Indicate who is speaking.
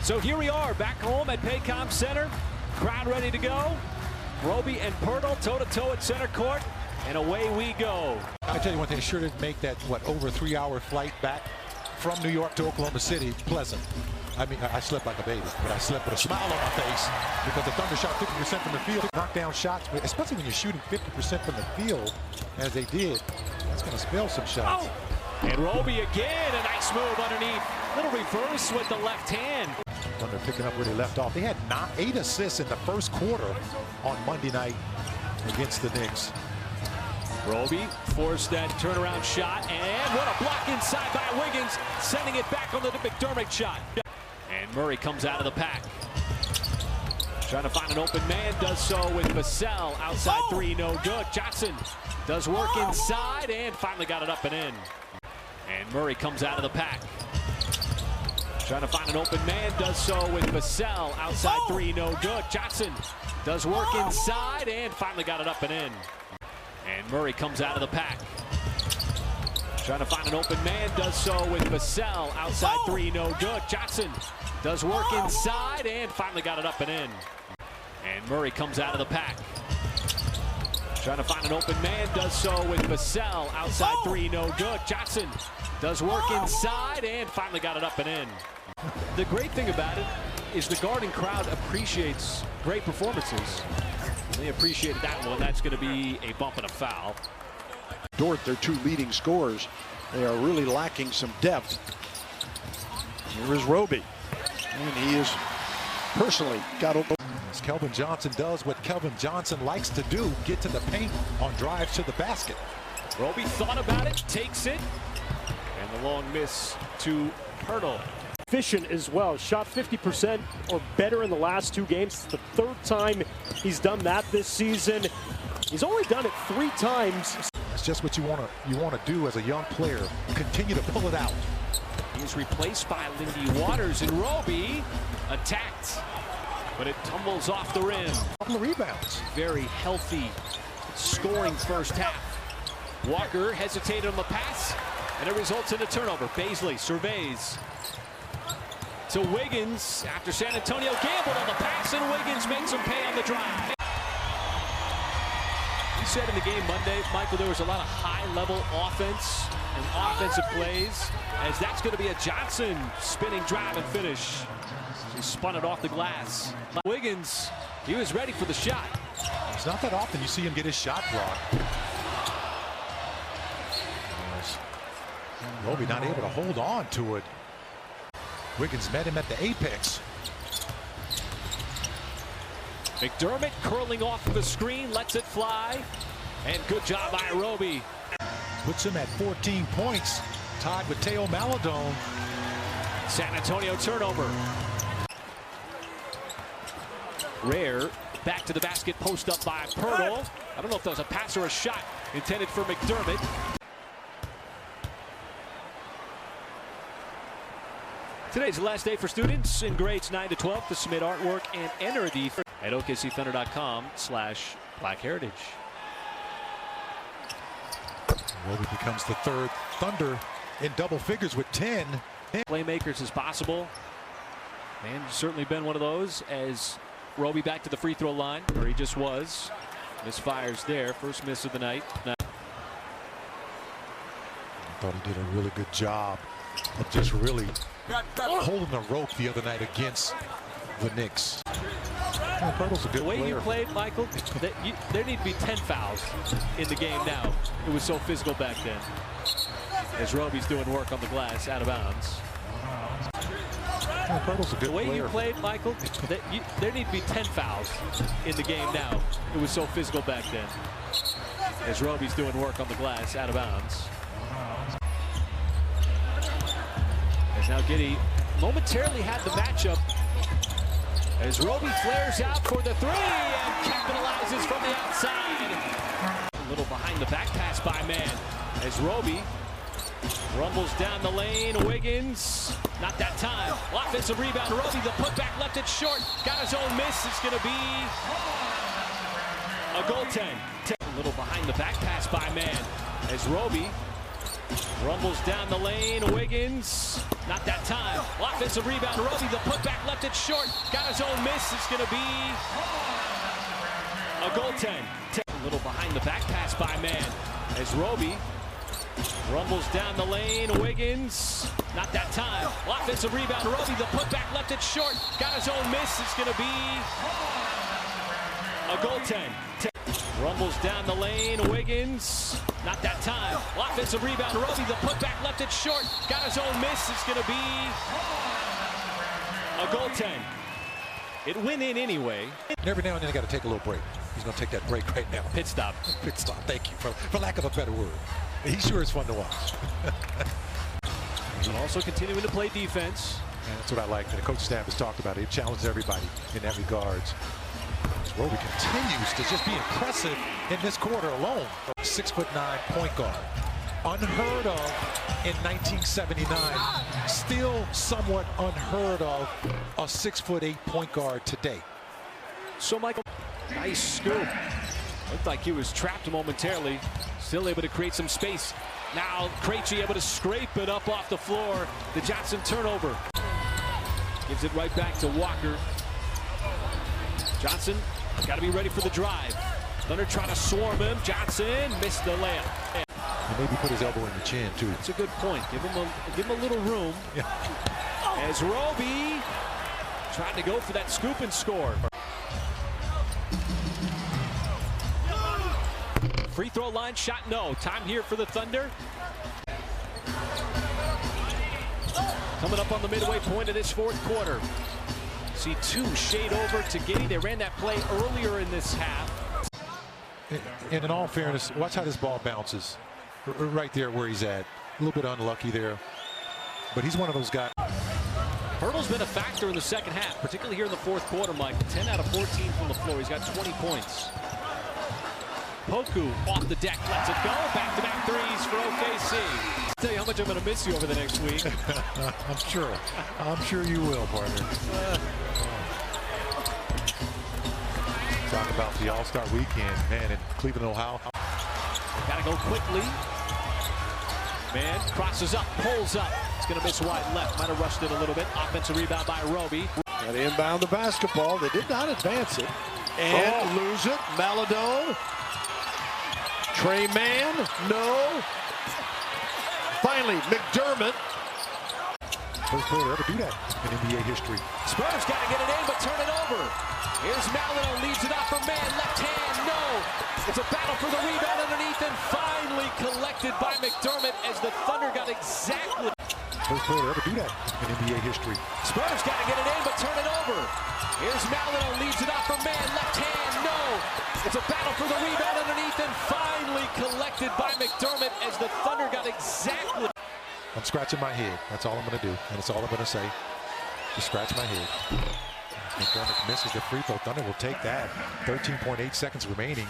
Speaker 1: So here we are back home at Paycom Center. Crowd ready to go. Roby and Pirtle toe-to-toe at center court. And away we go.
Speaker 2: I tell you one thing, it sure did make that, over 3-hour flight back from New York to Oklahoma City pleasant. I mean, I slept like a baby, but I slept with a smile on my face because the Thunder shot 50% from the field. Knock down shots, but especially when you're shooting 50% from the field, as they did, that's going to spell some shots.
Speaker 1: Oh. And Roby again, a nice move underneath. Little reverse with the left hand.
Speaker 2: Thunder picking up where they left off. They had 8 assists in the first quarter on Monday night against the Knicks.
Speaker 1: Roby forced that turnaround shot, and what a block inside by Wiggins, sending it back on the McDermott shot. And Murray comes out of the pack. Trying to find an open man, does so with Vassell. Outside three, no good. Johnson does work inside and finally got it up and in. And Murray comes out of the pack. Trying to find an open man, does so with Vassell. Outside three, no good. Johnson does work inside and finally got it up and in. And Murray comes out of the pack. Trying to find an open man, does so with Vassell. Outside three, no good. Johnson does work inside and finally got it up and in. And Murray comes out of the pack. Trying to find an open man, does so with Vassell. Outside three, no good. Johnson does work inside and finally got it up and in. The great thing about it is the Garden crowd appreciates great performances. They appreciated that one. That's going to be a bump and a foul.
Speaker 3: Dort, their two leading scorers, they are really lacking some depth. Here is Roby, and he is personally got over.
Speaker 2: As Kelvin Johnson does what Kelvin Johnson likes to do, get to the paint on drives to the basket.
Speaker 1: Roby thought about it, takes it, and the long miss to Pirtle.
Speaker 4: Efficient as well, shot 50% or better in the last 2 games. It's the 3rd time he's done that this season. He's only done it 3 times.
Speaker 2: That's just what you want to do as a young player. Continue to pull it out.
Speaker 1: He's replaced by Lindy Waters, and Roby attacked, but it tumbles off the rim.
Speaker 2: A couple of rebounds.
Speaker 1: Very healthy scoring first half. Walker hesitated on the pass, and it results in a turnover. Baisley surveys to Wiggins after San Antonio gambled on the pass, and Wiggins makes him pay on the drive. You said in the game Monday, Michael, there was a lot of high-level offense and offensive plays, as that's going to be a Johnson spinning drive and finish. He spun it off the glass. Wiggins, he was ready for the shot.
Speaker 2: It's not that often you see him get his shot blocked. Roby not able to hold on to it. Wiggins met him at the apex.
Speaker 1: McDermott curling off of the screen, lets it fly. And good job by Roby.
Speaker 2: Puts him at 14 points, tied with Teo Maladone.
Speaker 1: San Antonio turnover. Rare, back to the basket, post up by Pirtle. I don't know if that was a pass or a shot intended for McDermott. Today's the last day for students in grades 9 to 12 to submit artwork and enter the at OKCThunder.com/BlackHeritage.
Speaker 2: Roby becomes the 3rd Thunder in double figures with 10.
Speaker 1: Playmakers as possible, and certainly been one of those, as Roby back to the free throw line, where he just was. Misfires there, first miss of the night.
Speaker 2: I thought he did a really good job of just really holding the rope the other night against the Knicks. Pirtle's a good
Speaker 1: the way
Speaker 2: player.
Speaker 1: You played, Michael, there need to be 10 fouls in the game now. It was so physical back then. As Roby's doing work on the glass, out of bounds.
Speaker 2: Pirtle's a good
Speaker 1: the way
Speaker 2: player.
Speaker 1: You played, Michael, there need to be 10 fouls in the game now. It was so physical back then. As Roby's doing work on the glass, out of bounds. As now Giddey momentarily had the matchup, as Roby flares out for the 3 and capitalizes from the outside. A little behind the back pass by Mann, as Roby rumbles down the lane. Wiggins, not that time. Offensive rebound. Roby, the putback, left it short. Got his own miss. It's going to be a goaltend. A little behind the back pass by Mann, as Roby Rumbles down the lane. Wiggins. Not that time. Offensive rebound. Roby, the putback, left it short. Got his own miss. It's going to be a goaltend. A little behind the back pass by man. As Roby rumbles down the lane. Wiggins. Not that time. Offensive rebound. Roby, the putback, left it short. Got his own miss. It's going to be a goaltend. Rumbles down the lane. Wiggins. Not that time. Offensive rebound. Roby, the putback, left it short. Got his own miss. It's going to be a goaltend. It went in anyway.
Speaker 2: And every now and then, I got to take a little break. He's going to take that break right now.
Speaker 1: Pit stop.
Speaker 2: Pit stop. Thank you for lack of a better word. He sure is fun to watch.
Speaker 1: And also continuing to play defense.
Speaker 2: And that's what I like. And the coach staff has talked about it. He challenges everybody in that regards. Roby continues to just be impressive in this quarter alone. 6'9" point guard. Unheard of in 1979. Still somewhat unheard of a 6'8" point guard today.
Speaker 1: So Michael, nice scoop. Looked like he was trapped momentarily. Still able to create some space. Now Krejci able to scrape it up off the floor. The Johnson turnover. Gives it right back to Walker. Johnson got to be ready for the drive. Thunder trying to swarm him. Johnson missed the layup.
Speaker 2: And maybe put his elbow in the chin too.
Speaker 1: That's a good point. Give him a little room.
Speaker 2: Yeah.
Speaker 1: As Roby trying to go for that scoop and score. Free throw line shot, no. Time here for the Thunder. Coming up on the midway point of this fourth quarter. See two shade over to Giddy. They ran that play earlier in this half.
Speaker 2: And in all fairness, watch how this ball bounces. Right there where he's at. A little bit unlucky there. But he's one of those guys.
Speaker 1: Hurdle's been a factor in the second half, particularly here in the fourth quarter, Mike. 10 out of 14 from the floor. He's got 20 points. Poku off the deck, lets it go. Back-to-back threes for OKC. I'll tell you how much I'm going to miss you over the next week.
Speaker 2: I'm sure. I'm sure you will, partner. Talk about the All-Star weekend, man, in Cleveland, Ohio.
Speaker 1: Got to go quickly. Man crosses up, pulls up. It's going to miss wide left. Might have rushed it a little bit. Offensive rebound by Roby.
Speaker 3: Got to inbound the basketball. They did not advance it. And lose it. Maladone. Trey Mann. No. Finally, McDermott.
Speaker 2: First player to ever do that in NBA history.
Speaker 1: Spurs got to get it in, but turn it over. Here's Maladone, leaves it off for Mann. Left hand, no. It's a battle for the rebound underneath, and finally collected by McDermott as the Thunder got exactly.
Speaker 2: First player to ever do that in NBA history.
Speaker 1: Spurs got to get it in, but turn it over. Here's Maladone, leaves it off for Mann. Left hand, no. It's a battle for the rebound underneath, and finally collected by McDermott as the Thunder got exactly.
Speaker 2: I'm scratching my head. That's all I'm going to do, and that's all I'm going to say. Just scratch my head. McDermott misses the free throw. Thunder will take that. 13.8 seconds remaining.